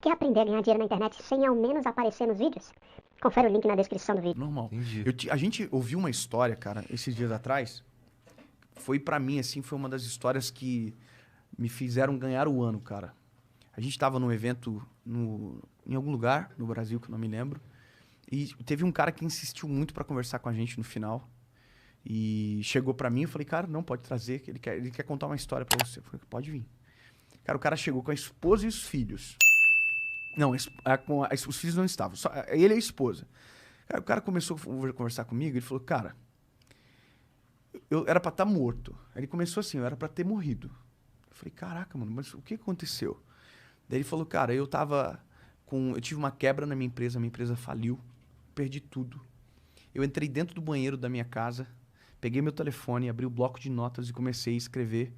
Quer aprender a ganhar dinheiro na internet sem ao menos aparecer nos vídeos? Confere o link na descrição do vídeo. Normal. Entendi. A gente ouviu uma história, cara, esses dias atrás. Foi pra mim, assim, foi uma das histórias que me fizeram ganhar o ano, cara. A gente tava num evento em algum lugar no Brasil, que eu não me lembro. E teve um cara que insistiu muito pra conversar com a gente no final. E chegou pra mim e falei, cara, não, pode trazer, que ele quer contar uma história pra você. Eu falei, pode vir. Cara, o cara chegou com a esposa e os filhos. Não, os filhos não estavam, só ele e a esposa. Cara, o cara começou a conversar comigo, ele falou, cara, eu era pra estar morto. Aí ele começou assim, eu era pra ter morrido. Eu falei, caraca, mano, mas o que aconteceu? Daí ele falou, cara, eu tive uma quebra na minha empresa faliu, perdi tudo. Eu entrei dentro do banheiro da minha casa, peguei meu telefone, abri o bloco de notas e comecei a escrever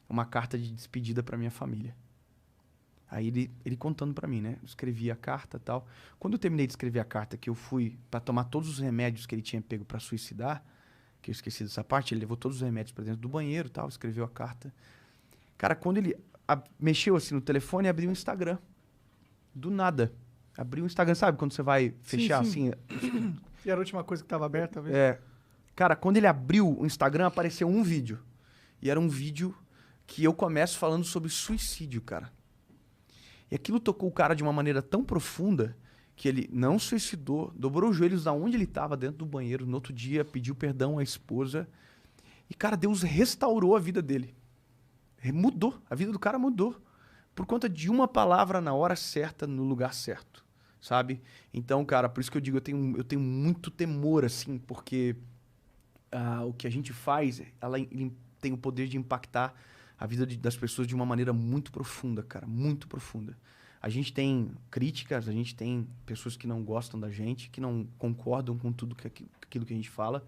uma carta de despedida pra minha família. Aí ele contando pra mim, né? Eu escrevi a carta e tal. Quando eu terminei de escrever a carta, que eu fui pra tomar todos os remédios que ele tinha pego pra suicidar, que eu esqueci dessa parte, ele levou todos os remédios pra dentro do banheiro e tal, escreveu a carta. Cara, quando ele mexeu assim no telefone, abriu o Instagram. Do nada. Abriu o Instagram, sabe? Quando você vai fechar sim. assim. E era a última coisa que tava aberta, talvez? É. Cara, quando ele abriu o Instagram, apareceu um vídeo. E era um vídeo que eu começo falando sobre suicídio, cara. E aquilo tocou o cara de uma maneira tão profunda que ele não suicidou, dobrou os joelhos da onde ele estava, dentro do banheiro. No outro dia, pediu perdão à esposa. E, cara, Deus restaurou a vida dele. Mudou. A vida do cara mudou. Por conta de uma palavra na hora certa, no lugar certo. Sabe? Então, cara, por isso que eu digo, eu tenho muito temor, assim, porque o que a gente faz, ele tem o poder de impactar a vida das pessoas de uma maneira muito profunda, cara, muito profunda. A gente tem críticas, a gente tem pessoas que não gostam da gente, que não concordam com tudo aquilo que a gente fala,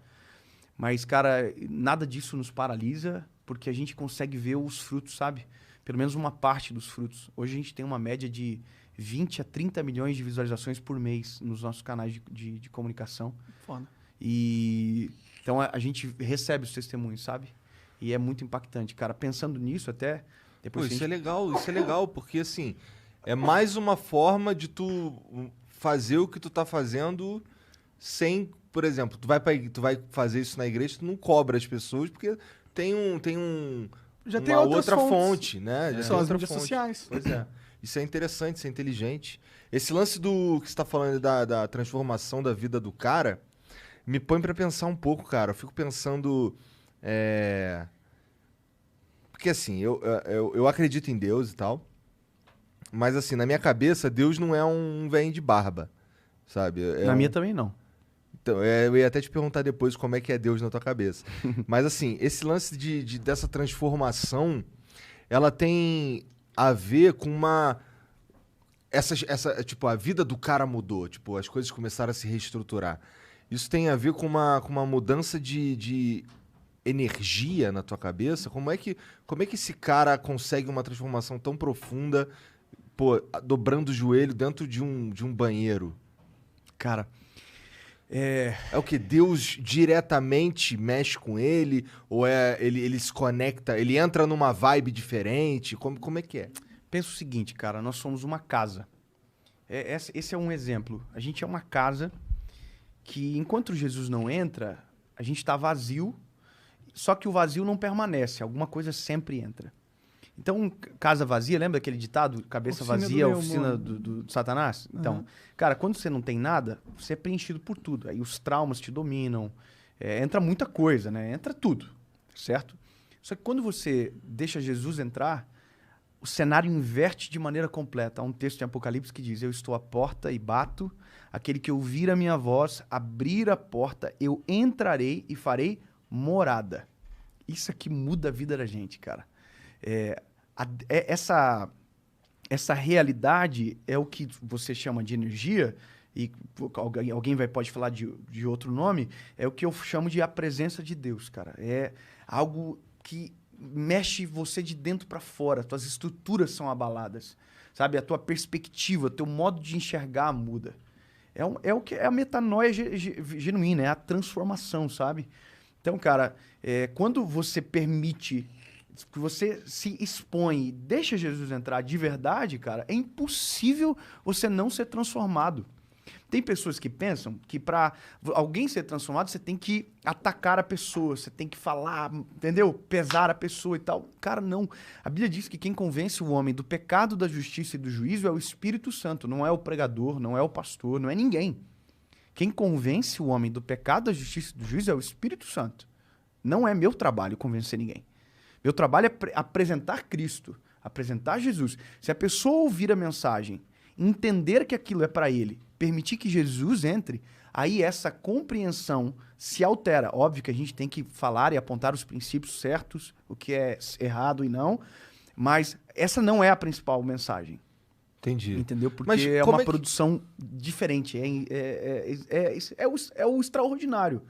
mas, cara, nada disso nos paralisa, porque a gente consegue ver os frutos, sabe? Pelo menos uma parte dos frutos. Hoje a gente tem uma média de 20 a 30 milhões de visualizações por mês nos nossos canais de comunicação. Foda. E então a gente recebe os testemunhos, sabe? E é muito impactante, cara. Pensando nisso até... Depois Pô, isso é legal, porque assim, é mais uma forma de tu fazer o que tu tá fazendo sem, por exemplo, tu vai fazer isso na igreja, tu não cobra as pessoas, porque Já uma tem outras outra fontes. fonte, né? Já São tem as outra mídias fonte. sociais. Pois é. Isso é interessante, isso é inteligente. Esse lance do que você tá falando da transformação da vida do cara, me põe pra pensar um pouco, cara. Eu fico pensando... Porque assim, eu acredito em Deus e tal, mas assim, na minha cabeça, Deus não é um velho de barba, sabe? Na minha também não. Então, eu ia até te perguntar depois como é que é Deus na tua cabeça. Mas assim, esse lance dessa transformação, ela tem a ver com uma... tipo, a vida do cara mudou, tipo, as coisas começaram a se reestruturar. Isso tem a ver com uma mudança de energia na tua cabeça? Como é que esse cara consegue uma transformação tão profunda, pô, dobrando o joelho dentro de um banheiro? Cara, É o que? Deus diretamente mexe com ele? Ou ele se conecta, ele entra numa vibe diferente? Como é que é? pensa o seguinte, cara. Nós somos uma casa. Esse é um exemplo. A gente é uma casa que, enquanto Jesus não entra, a gente está vazio, só que o vazio não permanece. Alguma coisa sempre entra. Então, casa vazia, lembra aquele ditado? Cabeça Oficina vazia, do oficina do Satanás? Então, cara, quando você não tem nada, você é preenchido por tudo. Aí os traumas te dominam, entra muita coisa, né? Entra tudo, certo? Só que quando você deixa Jesus entrar, o cenário inverte de maneira completa. Há um texto em Apocalipse que diz: eu estou à porta e bato, aquele que ouvir a minha voz, abrir a porta, eu entrarei e farei morada. Isso aqui muda a vida da gente, cara. Essa realidade é o que você chama de energia, e alguém pode falar de outro nome, é o que eu chamo de a presença de Deus, cara. É algo que mexe você de dentro para fora, tuas estruturas são abaladas, sabe? A tua perspectiva, teu modo de enxergar muda. É o que é a metanoia genuína, é a transformação, sabe? Então, cara, quando você permite que você se expõe e deixa Jesus entrar de verdade, cara, é impossível você não ser transformado. Tem pessoas que pensam que para alguém ser transformado, você tem que atacar a pessoa, você tem que falar, entendeu? Pesar a pessoa e tal. Cara, não. A Bíblia diz que quem convence o homem do pecado, da justiça e do juízo é o Espírito Santo, não é o pregador, não é o pastor, não é ninguém. Quem convence o homem do pecado, da justiça e do juízo é o Espírito Santo. Não é meu trabalho convencer ninguém. Meu trabalho é apresentar Cristo, apresentar Jesus. Se a pessoa ouvir a mensagem, entender que aquilo é para ele, permitir que Jesus entre, aí essa compreensão se altera. Óbvio que a gente tem que falar e apontar os princípios certos, o que é errado e não, mas essa não é a principal mensagem. Entendi. Entendeu? Porque Mas é como uma é que- produção diferente. É o extraordinário.